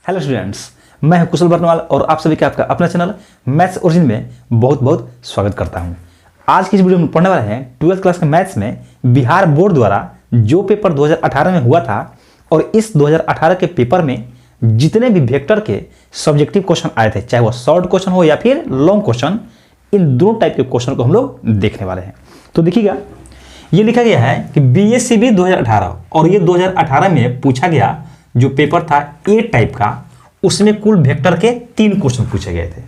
Hello students, मैं हूं कुशल बर्नवाल और आप सभी का आपका अपना चैनल मैथ्स ओरिजिन में बहुत बहुत स्वागत करता हूं। आज की इस वीडियो में पढ़ने वाले हैं 12th क्लास के मैथ्स में बिहार बोर्ड द्वारा जो पेपर 2018 में हुआ था और इस 2018 के पेपर में जितने भी वेक्टर के सब्जेक्टिव क्वेश्चन आए थे, चाहे वो शॉर्ट क्वेश्चन हो या फिर लॉन्ग क्वेश्चन, इन दोनों टाइप के क्वेश्चन को हम लोग देखने वाले हैं। तो देखिएगा, ये लिखा गया है कि बीएससीबी 2018 और ये 2018 में पूछा गया जो पेपर था ए टाइप का, उसमें कुल वेक्टर के 3 क्वेश्चन पूछे गए थे।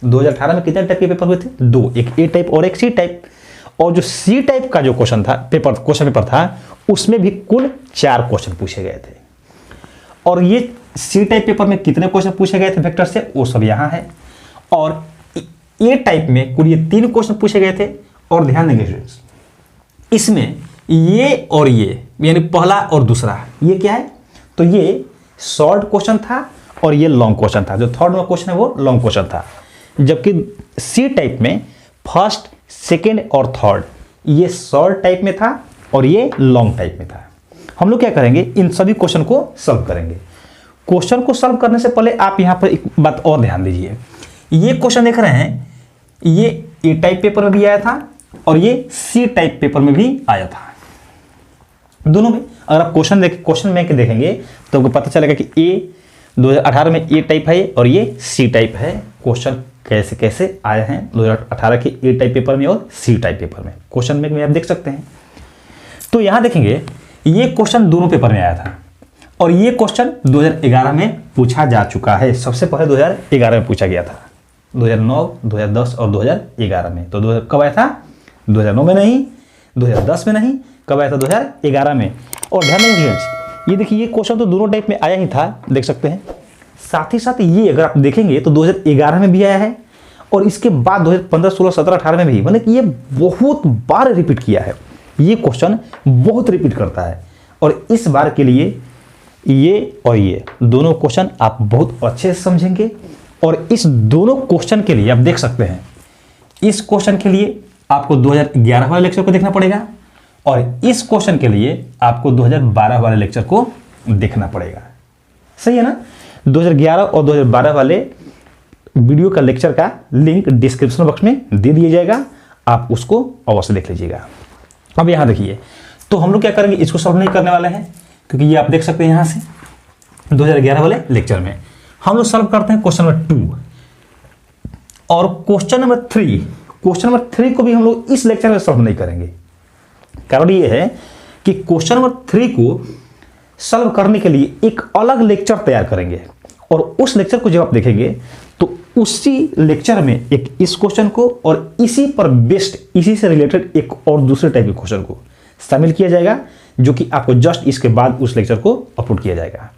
2018 में कितने टाइप के पेपर हुए थे? 2, एक ए टाइप और एक सी टाइप। और जो सी टाइप का जो क्वेश्चन था, क्वेश्चन पेपर था, उसमें भी कुल 4 क्वेश्चन पूछे गए थे। और ये सी टाइप पेपर में कितने क्वेश्चन पूछे गए थे वेक्टर से, वो सब यहाँ है। और ए टाइप में कुल ये 3 क्वेश्चन पूछे गए थे। और ध्यान देंगे स्टूडेंट्स, इसमें ये और ये यानी पहला और दूसरा, ये क्या है? तो ये शॉर्ट क्वेश्चन था और ये लॉन्ग क्वेश्चन था। जो थर्ड में क्वेश्चन है वो लॉन्ग क्वेश्चन था। जबकि सी टाइप में फर्स्ट, सेकेंड और थर्ड ये शॉर्ट टाइप में था और ये लॉन्ग टाइप में था। हम लोग क्या करेंगे, इन सभी क्वेश्चन को सॉल्व करेंगे। क्वेश्चन को सॉल्व करने से पहले आप यहाँ पर एक बात और ध्यान दीजिए। ये क्वेश्चन देख रहे हैं, ये ए टाइप पेपर में भी आया था और ये सी टाइप पेपर में भी आया था। दोनों में अगर आप क्वेश्चन में देखेंगे तो आपको पता चलेगा कि ए 2018 में ए टाइप है और ये सी टाइप है। क्वेश्चन कैसे कैसे आए हैं 2018 के ए टाइप पेपर में और सी टाइप पेपर में, क्वेश्चन में आप देख सकते हैं। तो यहां देखेंगे, ये क्वेश्चन दोनों पेपर में आया था और ये क्वेश्चन 2011 में पूछा जा चुका है। सबसे पहले 2011 में पूछा गया था, 2009, 2010 और 2011 में। तो कब आया था? 2009 में नहीं, 2010 में नहीं, कब आया था? 2011 में। और ध्यान दें स्टूडेंट्स, ये देखिए, ये क्वेश्चन तो दोनों टाइप में आया ही था, देख सकते हैं। साथ ही साथ ये अगर आप देखेंगे तो 2011 में भी आया है और इसके बाद 2015, 16, 17, 18 में भी, मतलब कि ये बहुत बार रिपीट किया है। ये क्वेश्चन बहुत रिपीट करता है और इस बार के लिए ये और ये दोनों क्वेश्चन आप बहुत अच्छे से समझेंगे। और इस दोनों क्वेश्चन के लिए आप देख सकते हैं, इस क्वेश्चन के लिए आपको 2011 वाले लेक्चर को देखना पड़ेगा और इस क्वेश्चन के लिए आपको 2012 वाले लेक्चर को देखना पड़ेगा। सही है ना? 2011 और 2012 वाले वीडियो का लेक्चर का लिंक डिस्क्रिप्शन बॉक्स में दे दिया जाएगा, आप उसको अवश्य देख लीजिएगा। अब यहां देखिए, तो हम लोग क्या करेंगे, इसको सॉल्व नहीं करने वाले हैं क्योंकि ये आप देख सकते हैं यहां से 2011 वाले लेक्चर में हम लोग सॉल्व करते हैं क्वेश्चन नंबर 2 और क्वेश्चन नंबर 3। क्वेश्चन नंबर 3 को भी हम लोग इस लेक्चर में सॉल्व नहीं करेंगे। कारण ये है कि क्वेश्चन नंबर 3 को सॉल्व करने के लिए एक अलग लेक्चर तैयार करेंगे और उस लेक्चर को जब आप देखेंगे तो उसी लेक्चर में एक इस क्वेश्चन को और इसी पर बेस्ड, इसी से रिलेटेड एक और दूसरे टाइप के क्वेश्चन को शामिल किया जाएगा, जो कि आपको जस्ट इसके बाद उस लेक्चर को अपलोड किया जाएगा।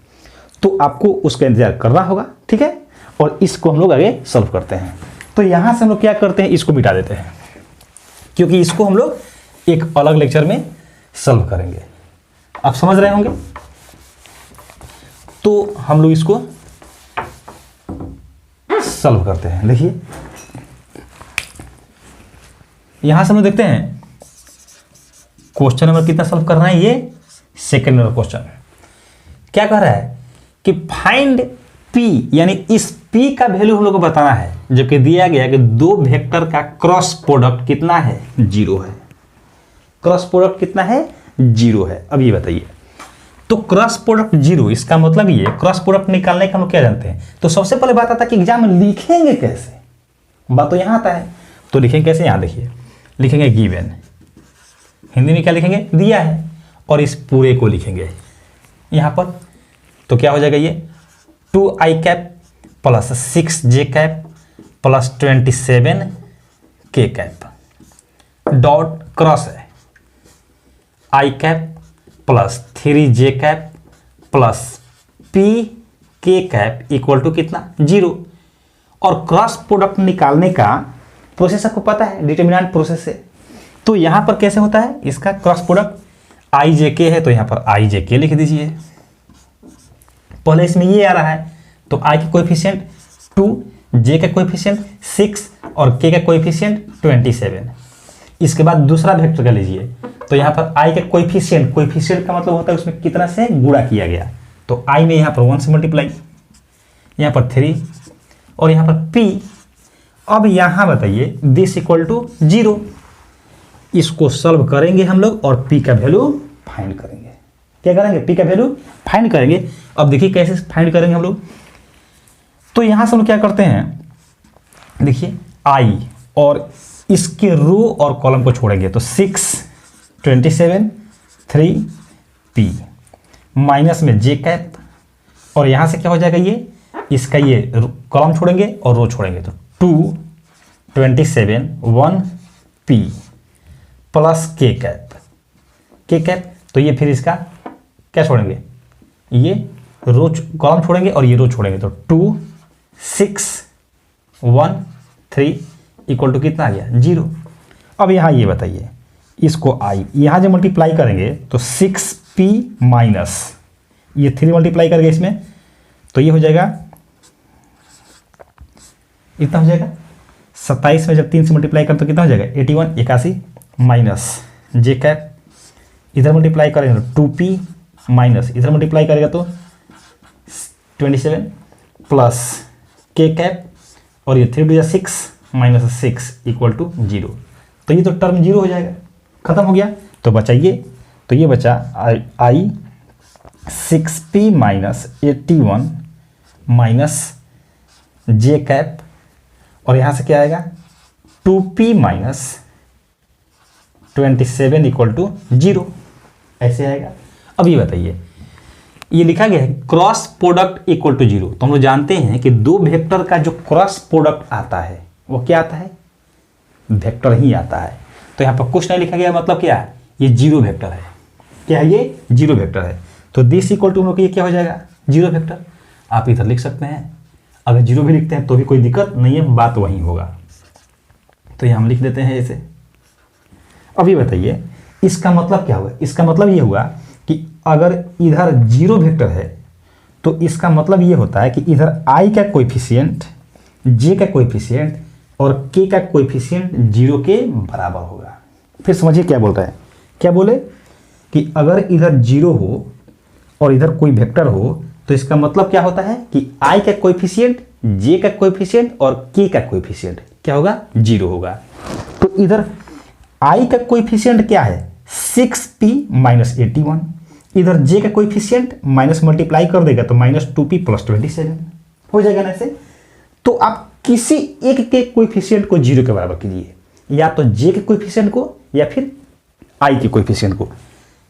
तो आपको उसका इंतजार करना होगा, ठीक है? और इसको हम लोग आगे सॉल्व करते हैं। तो यहां से हम लोग क्या करते हैं, इसको मिटा देते हैं क्योंकि इसको हम लोग एक अलग लेक्चर में सॉल्व करेंगे। आप समझ रहे होंगे? तो हम लोग इसको सॉल्व करते हैं। देखिए, यहां से हम लोग देखते हैं क्वेश्चन नंबर कितना सॉल्व करना है। ये सेकंड नंबर क्वेश्चन क्या कह रहा है कि फाइंड पी, यानी इस पी का वैल्यू हम लोग को बताना है, जबकि दिया गया कि 2 वेक्टर का क्रॉस प्रोडक्ट कितना है? 0 है। क्रॉस प्रोडक्ट कितना है? 0 है। अब ये बताइए, तो क्रॉस प्रोडक्ट 0, इसका मतलब ये क्रॉस प्रोडक्ट निकालने का हम लोग क्या जानते हैं? तो सबसे पहले बात आता है कि एग्जाम में लिखेंगे कैसे, बात तो यहां आता है। तो लिखेंगे कैसे? यहां देखिए, लिखेंगे गिवन, हिंदी में क्या लिखेंगे? दिया है, और इस पूरे को लिखेंगे यहां पर। तो क्या हो जाएगा, ये 2i cap plus 6j cap plus 27k cap dot cross है i cap plus 3j cap plus pk cap equal to कितना? 0। और क्रॉस प्रोडक्ट निकालने का प्रोसेस आपको पता है, डिटरमिनेंट प्रोसेस से। तो यहां पर कैसे होता है इसका क्रॉस प्रोडक्ट? ijk है तो यहां पर ijk लिख दीजिए। पहले इसमें ये आ रहा है तो i का कोएफिशिएंट 2, j का कोएफिशिएंट 6 और k का कोएफिशिएंट 27। इसके बाद दूसरा वेक्टर का लीजिए, तो यहाँ पर i का कोएफिशिएंट का मतलब होता है उसमें कितना से गुणा किया गया, तो i में यहाँ पर 1 से मल्टीप्लाई, यहाँ पर 3 और यहाँ पर p। अब यहाँ बताइए दिस इक्वल टू 0, इसको सॉल्व करेंगे हम लोग और p का वैल्यू फाइंड करेंगे। क्या करेंगे? p का वैल्यू फाइंड करेंगे। अब देखिए कैसे फाइंड करेंगे हम लोग। तो यहाँ से हम लोग क्या करते हैं, देखिए i और इसके रो और कॉलम को छोड़ेंगे तो 6, 27, 3 p माइनस में j कैप और यहाँ से क्या हो जाएगा, ये इसका ये कॉलम छोड़ेंगे और रो छोड़ेंगे तो 2, 27, 1 p प्लस k कैप। तो ये फिर इसका क्या छोड़ेंगे, ये रो कॉलम छोड़ेंगे और ये रो छोड़ेंगे तो 2, 6, 1, 3 इक्वल टू कितना आ गया, 0। अब यहाँ ये बताइए, इसको i यहाँ जो मल्टीप्लाई करेंगे तो 6p माइनस ये 3 मल्टीप्लाई करेंगे इसमें तो ये हो जाएगा, इतना हो जाएगा 27 में जब 3 से मल्टीप्लाई करें तो कितना हो जाएगा 81, 81 माइनस जे कैप, इधर मल्टीप्लाई करेंगे तो 2p माइनस इधर मल्टीप्लाई करेगा तो 27 प्लस के कैप और ये 3 2 6 माइनस 6 इक्वल टू 0। तो ये तो टर्म 0 हो जाएगा, खत्म हो गया। तो बचा ये, तो ये बचा i 6p minus 81 minus J cap और यहाँ से क्या आएगा 2p माइनस 27 इक्वल टू 0, ऐसे आएगा। अब ये बताइए, ये लिखा गया है क्रॉस प्रोडक्ट इक्वल टू 0। तो हम लोग जानते हैं कि दो वेक्टर का जो क्रॉस प्रोडक्ट आता है वो क्या आता है, वेक्टर ही आता है। तो यहाँ पर कुछ नहीं लिखा गया, मतलब क्या है, ये 0 वेक्टर है। क्या है, ये 0 वेक्टर है। तो दिस इक्वल टू हम लोग ये क्या हो जाएगा, 0 वेक्टर। आप इधर लिख सकते हैं, अगर 0 भी लिखते हैं तो भी कोई दिक्कत नहीं है, बात वही होगा। तो ये हम लिख देते हैं ऐसे। अब ये बताइए इसका मतलब क्या हुआ, इसका मतलब ये हुआ कि अगर इधर 0 वेक्टर है तो इसका मतलब ये होता है कि इधर i का कोएफिशिएंट, j का कोएफिशिएंट और k का कोएफिशिएंट 0 के बराबर होगा। फिर समझिए क्या बोलता है, क्या बोले कि अगर इधर 0 हो और इधर कोई वेक्टर हो तो इसका मतलब क्या होता है कि i का कोएफिशिएंट, j का कोएफिशिएंट और k का कोएफिशिएंट क्या होगा, 0 होगा। तो इधर i का कोएफिशिएंट क्या है 6p माइनस 81, इधर j का कोएफिशिएंट माइनस मल्टीप्लाई कर देगा तो माइनस 2p प्लस 27 हो जाएगा ना ऐसे। तो आप किसी एक के कोएफिशिएंट को 0 के बराबर कीजिए, या तो j के कोएफिशिएंट को या फिर i के कोएफिशिएंट को,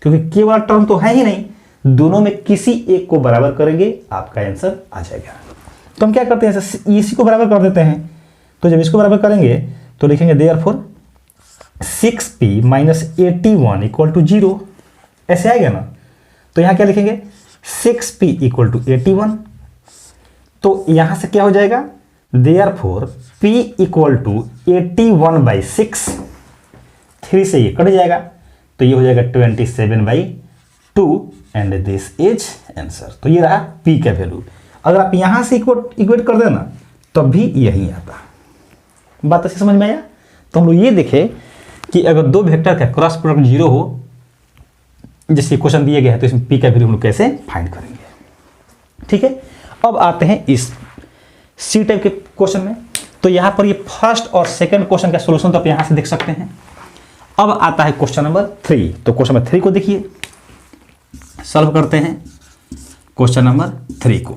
क्योंकि k वाला टर्म तो है ही नहीं, दोनों में किसी एक को बराबर करेंगे आपका आंसर आ जाएगा। तो हम क्या करते हैं, इसी को बराबर कर देते हैं। तो जब इसको बराबर करेंगे तो लिखेंगे therefore 6p minus 81 equal to 0, ऐसे आएगा ना। तो यहाँ क्या लिखेंगे 6p इक्वल टू 81। तो यहाँ से क्या हो जाएगा, देयरफॉर p इक्वल टू 81/6, 3 से ये कट जाएगा तो ये हो जाएगा 27/2 एंड दिस इज आंसर। तो ये रहा p का वैल्यू। अगर आप यहाँ से इक्वेट कर देना तब भी यही आता। बात अच्छी समझ में आया। तो हम लोग ये देखें कि अगर दो वेक्टर का क्रॉस प्रोडक्ट 0 हो, जैसे क्वेश्चन दिए गए हैं, तो इसमें p का वैल्यू हम लोग कैसे फाइंड करेंगे। ठीक है, अब आते हैं इस सी टाइप के क्वेश्चन में। तो यहाँ पर ये फर्स्ट और सेकंड क्वेश्चन का सॉल्यूशन तो आप यहाँ से देख सकते हैं। अब आता है क्वेश्चन नंबर 3। तो क्वेश्चन नंबर 3 को देखिए, सॉल्व करते हैं क्वेश्चन नंबर 3 को।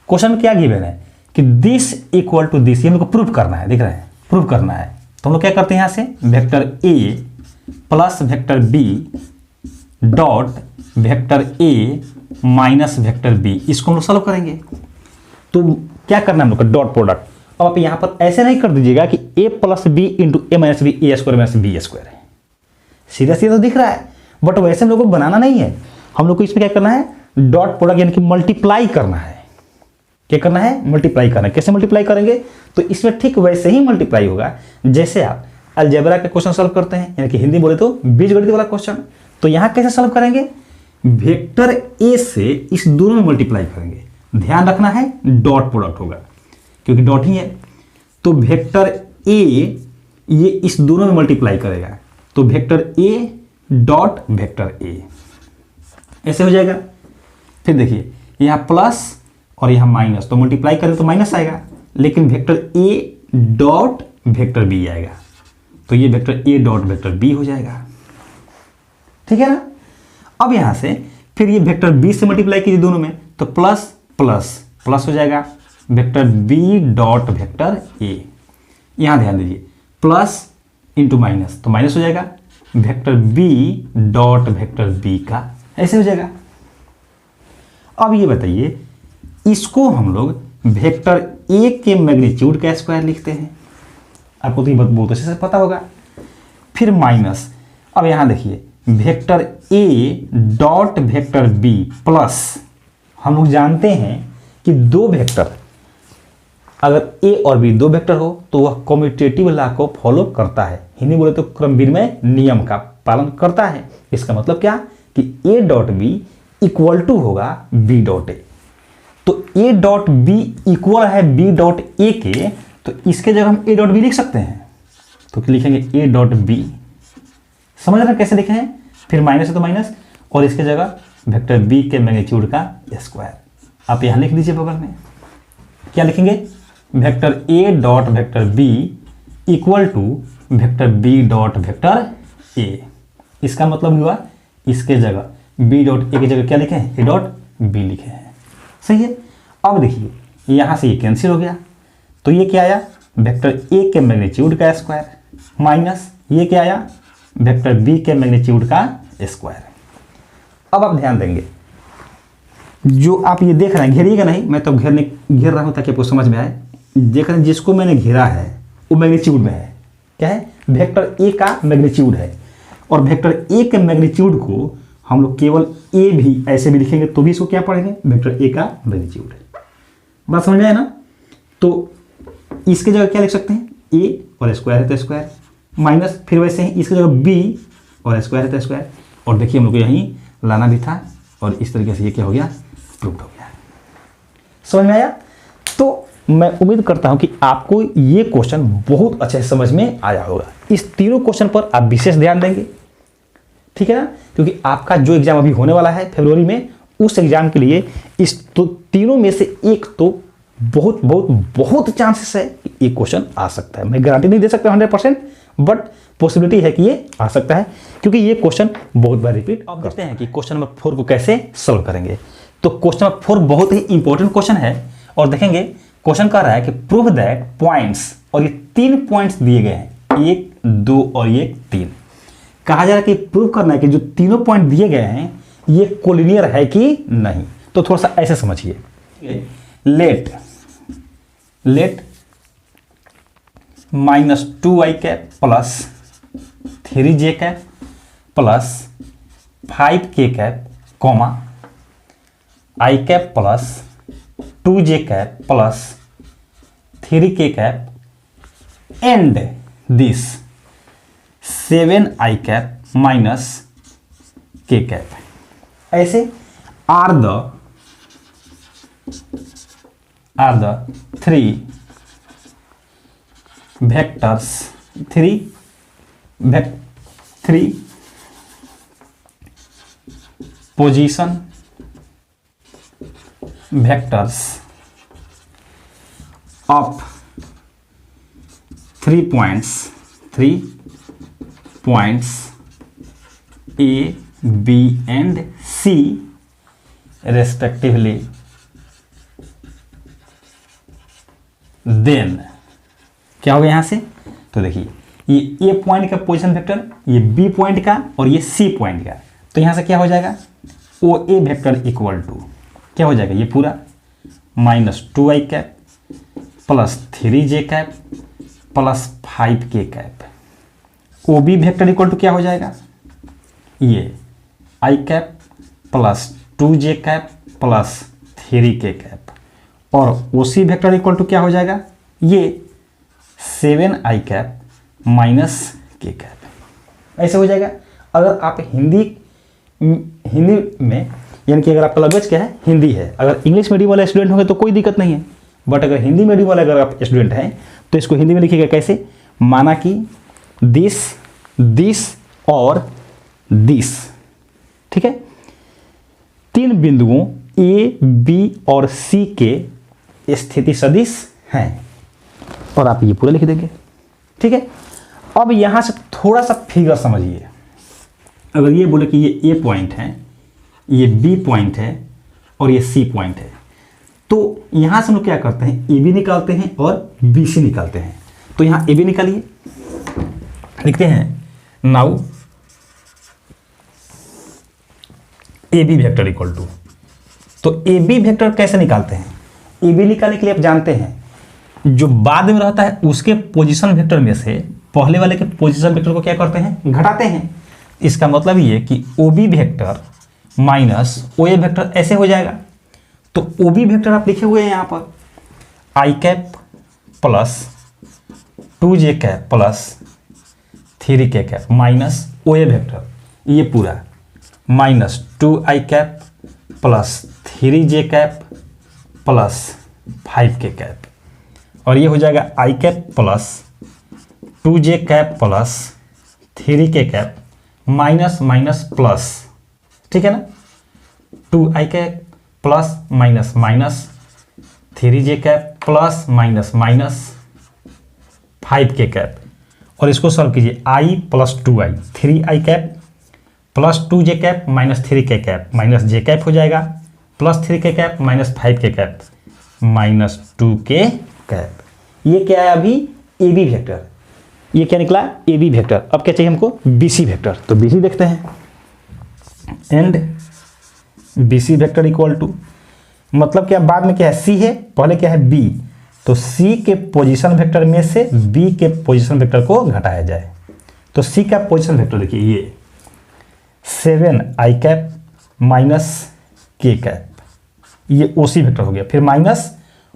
क्वेश्चन क्या गिवन है कि दिस इक्वल टू दिस, ये हम लोग को प्रूव करना है, देख रहे हैं, प्रूव करना है। तो हम लोग क्या करते हैं, यहाँ से vector a plus vector b dot vector a minus vector b, इसको हम लोग सॉल्व करेंगे। तो क्या करना है हम लोग का, डॉट प्रोडक्ट। अब आप यहाँ पर ऐसे नहीं कर दीजिएगा कि a plus B into A minus B, A square minus B square है, सीधा सीधा तो दिख रहा है, बट वैसे हम लोग को बनाना नहीं है। हम लोग को इसमें क्या करना है, डॉट प्रोडक्ट यानी कि मल्टीप्लाई करना है। क्या करना है, मल्टीप्लाई करना है। कैसे मल्टीप्लाई करेंगे, तो इसमें ठीक वैसे ही मल्टीप्लाई होगा जैसे आप अलजेब्रा के क्वेश्चन सॉल्व करते हैं, यानी कि हिंदी बोले तो बीजगणित वाला क्वेश्चन। तो यहाँ कैसे सॉल्व करेंगे, वेक्टर ए से इस दोनों में मल्टीप्लाई करेंगे। ध्यान रखना है डॉट प्रोडक्ट होगा, क्योंकि डॉट ही है। तो वेक्टर ए ये इस दोनों में मल्टीप्लाई करेगा, तो वेक्टर ए डॉट वेक्टर ए, ऐसे हो जाएगा। फिर देखिए यहाँ प्लस और यहाँ माइनस, तो मल्टीप्लाई करें तो माइनस आएगा, लेकिन vector A dot vector B आएगा, तो ये vector A dot vector B हो जाएगा। ठीक है ना। अब यहां से फिर ये वेक्टर बी से मल्टीप्लाई कीजिए दोनों में, तो प्लस प्लस प्लस हो जाएगा, vector B dot vector A. यहां ध्यान दीजिए, प्लस इंटू माइनस, तो माइनस हो जाएगा, vector B dot vector B का, ऐसे हो जाएगा। अब ये बताइए, इसको हम लोग वेक्टर ए के मैग्नीट्यूड का स्क्वायर लिखते हैं, आपको तो ये बहुत अच्छे से पता होगा। फिर माइनस, अब यहां देखिए vector A dot vector B plus, हम लोग जानते हैं कि दो वेक्टर, अगर ए और बी दो वेक्टर हो तो वह कम्यूटेटिव लॉ को फॉलो करता है, हिंदी बोले तो क्रम विनिमय नियम का पालन करता है। इसका मतलब क्या कि A dot B equal to होगा बी डॉट ए, तो ए डॉट बी इक्वल है बी डॉट ए के, तो इसके जगह हम ए डॉट बी लिख सकते हैं, तो लिखेंगे ए डॉट बी। समझ रहे कैसे लिखे हैं। फिर माइनस है तो माइनस, और इसके जगह वेक्टर बी के मैग्नीट्यूड का स्क्वायर, आप यहां लिख दीजिए बगल में। क्या लिखेंगे, vector A dot vector B equal to vector B dot vector A. इसका मतलब हुआ इसके जगह बी डॉट ए की जगह क्या लिखे हैं, ए डॉट बी लिखे हैं। सही है। अब देखिए यहां से ये कैंसिल हो गया, तो ये क्या आया, वेक्टर ए के मैग्नीट्यूड का स्क्वायर, माइनस ये क्या आया, वेक्टर बी के मैग्नीट्यूड का स्क्वायर। अब आप ध्यान देंगे, जो आप ये देख रहे हैं, घेरिएगा नहीं, मैं तो घेर रहा हूं ताकि आपको समझ में आए। देख रहे हैं जिसको मैंने घेरा है वो मैग्नीट्यूड में है, क्या है, वेक्टर ए का मैग्नीट्यूड है, और वेक्टर ए के मैग्नीट्यूड को हम लोग केवल ए भी ऐसे भी लिखेंगे तो भी इसको क्या पढ़ेंगे, वेक्टर ए का मैग्नीट्यूड। बात समझ में आया ना। तो इसके जगह क्या लिख सकते हैं, ए और स्क्वायर है तो स्क्वायर, माइनस फिर वैसे ही इसकी जगह बी और स्क्वायर है तो स्क्वायर, और देखिए हम लोग को यहीं लाना भी था, और इस तरीके से ये क्या हो गया, प्रूव्ड हो गया। समझ में आया। तो मैं उम्मीद करता हूं कि आपको ये क्वेश्चन बहुत अच्छे से समझ में आया होगा। इस तीनों क्वेश्चन पर आप विशेष ध्यान देंगे, ठीक है ना, क्योंकि आपका जो एग्जाम अभी होने वाला है फरवरी में, उस एग्जाम के लिए इस तो तीनों में से एक तो बहुत बहुत बहुत चांसेस है कि ये क्वेश्चन आ सकता है। मैं गारंटी नहीं दे सकता 100%, बट पॉसिबिलिटी है कि ये आ सकता है, क्योंकि ये क्वेश्चन बहुत बार रिपीट। अब देखते हैं कि क्वेश्चन नंबर 4 को कैसे सॉल्व करेंगे। तो क्वेश्चन नंबर 4 बहुत ही इंपॉर्टेंट क्वेश्चन है, और देखेंगे क्वेश्चन कह रहा है कि प्रूव दैट पॉइंट्स, और ये 3 पॉइंट्स दिए गए हैं, 1, 2 और ये 3। कहा जा रहा है कि प्रूव करना है कि जो तीनों पॉइंट दिए गए हैं ये कोलिनियर है कि नहीं। तो थोड़ा सा ऐसे समझिए, let -2i cap plus 3j cap plus 5k cap comma i cap plus 2j cap plus 3k cap and this 7i cap minus k cap, ऐसे are the 3 vectors, 3 position vectors of 3 points A, B and C respectively, then क्या होगा यहां से, तो देखिए ये ए point का position vector, ये बी पॉइंट का और ये सी पॉइंट का, तो यहां से क्या हो जाएगा, O A vector equal to क्या हो जाएगा, ये पूरा -2i cap plus 3j cap plus 5k cap. O B vector equal to क्या हो जाएगा, ये i cap plus 2j cap plus 3k cap, और O C vector equal to क्या हो जाएगा, ये 7i cap minus k cap, ऐसे हो जाएगा। अगर आप हिंदी में, यानी कि अगर आपका लैंग्वेज क्या है, हिंदी है, अगर इंग्लिश मीडियम वाले स्टूडेंट होंगे तो कोई दिक्कत नहीं है, बट अगर हिंदी मीडियम वाले अगर आप स्टूडेंट हैं तो इसको हिंदी में लिखिएगा कैसे, माना कि दिस और दिस, ठीक है, 3 बिंदुओं ए बी और सी के स्थिति सदिश हैं, और आप ये पूरा लिख देंगे। ठीक है, अब यहां से थोड़ा सा फिगर समझिए। अगर ये बोले कि ये ए पॉइंट है, ये बी पॉइंट है और ये सी पॉइंट है, तो यहां से हम लोग क्या करते हैं, ए बी निकालते हैं और बी सी निकालते हैं। तो यहां ए बी निकालिए, लिखते हैं now A B vector equal to, तो ए बी वेक्टर कैसे निकालते हैं, ए बी निकालने के लिए आप जानते हैं जो बाद में रहता है उसके पोजीशन वेक्टर में से पहले वाले के पोजीशन वेक्टर को क्या करते हैं, घटाते हैं। इसका मतलब ये कि ओ B vector minus O A vector ऐसे हो जाएगा। तो ओ बी वेक्टर आप लिखे हुए हैं यहाँ पर i cap plus 2j cap plus 3k cap minus O A vector, ये पूरा minus 2i cap plus 3j cap plus 5k cap, और ये हो जाएगा i cap plus 2j cap plus 3k cap minus minus plus, ठीक है ना, 2i cap plus minus minus 3j cap plus minus minus 5k cap, और इसको solve कीजिए i plus 2i 3i cap plus 2j cap minus 3k cap minus j cap हो जाएगा plus 3k cap minus 5k cap minus 2k cap. ये क्या है अभी, ए B vector, ये क्या निकला, ए बी वेक्टर। अब क्या चाहिए हमको, बी सी वेक्टर, तो बी सी देखते हैं। And B C vector equal to, मतलब क्या बाद में क्या है, सी है, पहले क्या है बी, तो सी के पोजीशन वेक्टर में से बी के पोजीशन वेक्टर को घटाया जाए। तो सी का पोजीशन वेक्टर देखिए, ये 7i cap minus k cap, ये ओ सी वेक्टर हो गया, फिर माइनस,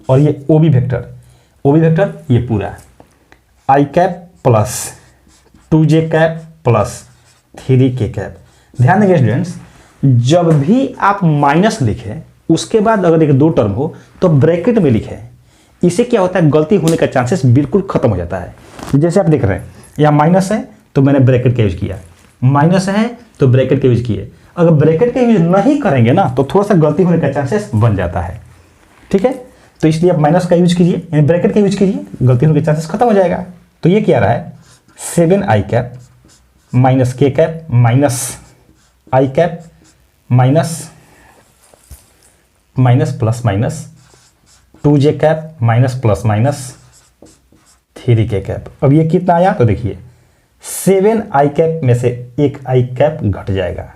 और ये ओ बी वेक्टर ये पूरा i cap plus 2j cap plus 3k cap. ध्यान देंगे स्टूडेंट्स, जब भी आप माइनस लिखें उसके बाद अगर एक दो टर्म हो तो ब्रैकेट में लिखें, इससे क्या होता है, गलती होने का चांसेस बिल्कुल खत्म हो जाता है। जैसे आप देख रहे हैं यहाँ माइनस है तो मैंने ब्रैकेट का यूज किया, माइनस है तो ब्रैकेट का यूज किए। अगर ब्रैकेट का यूज नहीं करेंगे ना तो थोड़ा सा गलती होने का चांसेस बन जाता है। ठीक है, तो इसलिए आप माइनस का यूज कीजिए, यानी ब्रैकेट का यूज कीजिए, गलती होने के चांसेस खत्म हो जाएगा। तो ये क्या रहा है, 7i cap minus k cap minus i cap minus minus plus minus 2j cap minus plus minus 3k cap. अब ये कितना आया, तो देखिए 7i कैप में से एक i कैप घट जाएगा,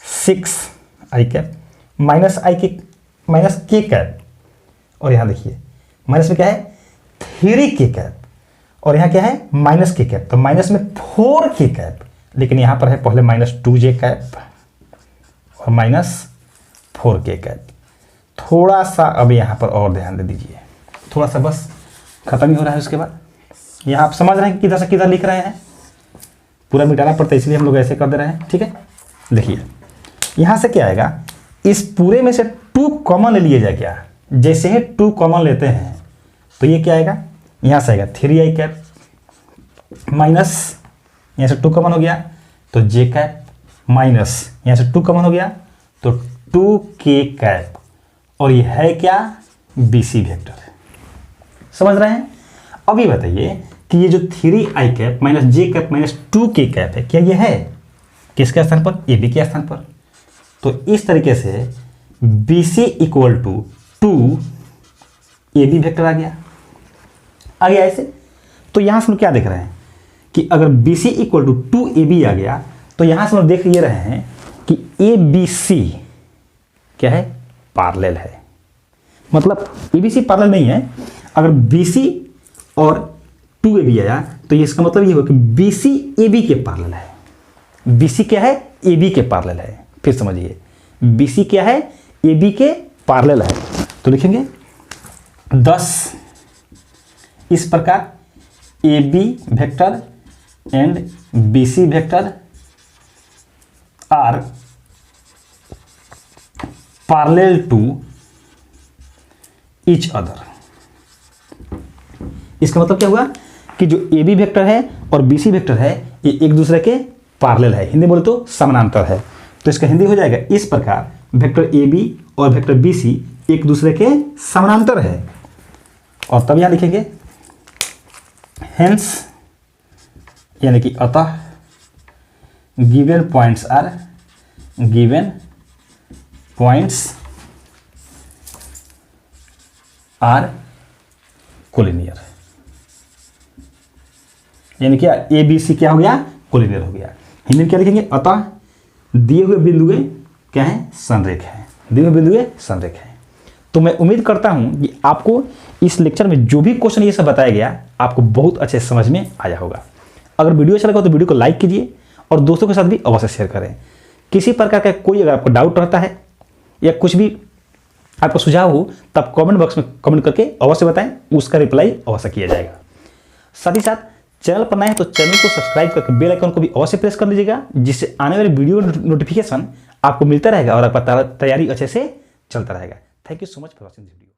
6i cap minus minus k cap, और यहाँ देखिए माइनस में क्या है 3k कैप, और यहाँ क्या है माइनस k कैप, तो माइनस में 4k कैप, लेकिन यहाँ पर है पहले माइनस 2j कैप और माइनस 4k कैप। थोड़ा सा अब यहाँ पर और ध्यान दे दीजिए, थोड़ा सा बस खत्म ही हो रहा है। उसके बाद यहाँ आप समझ रहे हैं किधर से किधर लिख रहे हैं, पूरा मिटाना पड़ता है इसलिए हम लोग ऐसे कर दे रहे हैं। ठीक है, देखिए यहाँ से क्या आएगा, इस पूरे में से 2 कॉमन ले लिए जाए क्या, जैसे ही 2 कॉमन लेते हैं तो ये क्या आएगा, यहाँ से आएगा 3i कैप माइनस, यहाँ से 2 कॉमन हो गया तो j कैप माइनस, यहाँ से 2 कॉमन हो गया तो 2k कैप, और ये है क्या, BC वेक्टर। समझ रहे हैं। अब ये बताइए कि ये जो 3i cap minus j cap minus 2k cap है, क्या ये है किसके स्थान पर, AB के स्थान पर। तो इस तरीके से BC equal to 2AB vector आ गया ऐसे। तो यहां से हम क्या देख रहे हैं कि अगर BC इक्वल टू 2AB आ गया तो यहां से हम देख ये रहे हैं कि ABC क्या है, पैरेलल है। मतलब ABC पैरेलल नहीं है, अगर BC और 2AB आया तो इसका मतलब ये हुआ कि BC AB के पैरेलल है। BC क्या है, AB के पैरेलल है। फिर समझिए BC क्या है, AB के पैरेलल है। तो लिखेंगे 10 इस प्रकार AB vector and BC vector are parallel to each other. इसका मतलब क्या हुआ कि जो AB वेक्टर है और BC वेक्टर है ये एक दूसरे के पैरेलल है, हिंदी बोले तो समानांतर है। तो इसका हिंदी हो जाएगा इस प्रकार, वेक्टर AB और वेक्टर बी सी एक दूसरे के समानांतर है। और तब यहाँ लिखेंगे हेंस, यानी कि अतः गिवन पॉइंट्स आर कोलिनियर, यानी क्या ए बी सी क्या हो गया, कोलिनियर हो गया। हिंदी में क्या लिखेंगे, अतः दिए हुए बिंदुए क्या है, संरेख है, दिए हुए बिंदुए संरेख है। तो मैं उम्मीद करता हूं कि आपको इस लेक्चर में जो भी क्वेश्चन ये सब बताया गया आपको बहुत अच्छे समझ में आया होगा। अगर वीडियो अच्छा लगा तो वीडियो को लाइक कीजिए और दोस्तों के साथ भी अवश्य शेयर करें। किसी प्रकार का कोई अगर आपको डाउट रहता है या कुछ भी आपका सुझाव हो तब कमेंट बॉक्स में कमेंट करके अवश्य बताएं, उसका रिप्लाई अवश्य किया जाएगा। साथ ही साथ चैनल पर नए हैं तो चैनल को सब्सक्राइब करके बेल आइकन को भी अवश्य प्रेस कर लीजिएगा, जिससे आने वाले वीडियो नोटिफिकेशन आपको मिलता रहेगा और आपका तैयारी अच्छे से चलता रहेगा। Thank you so much for watching this video.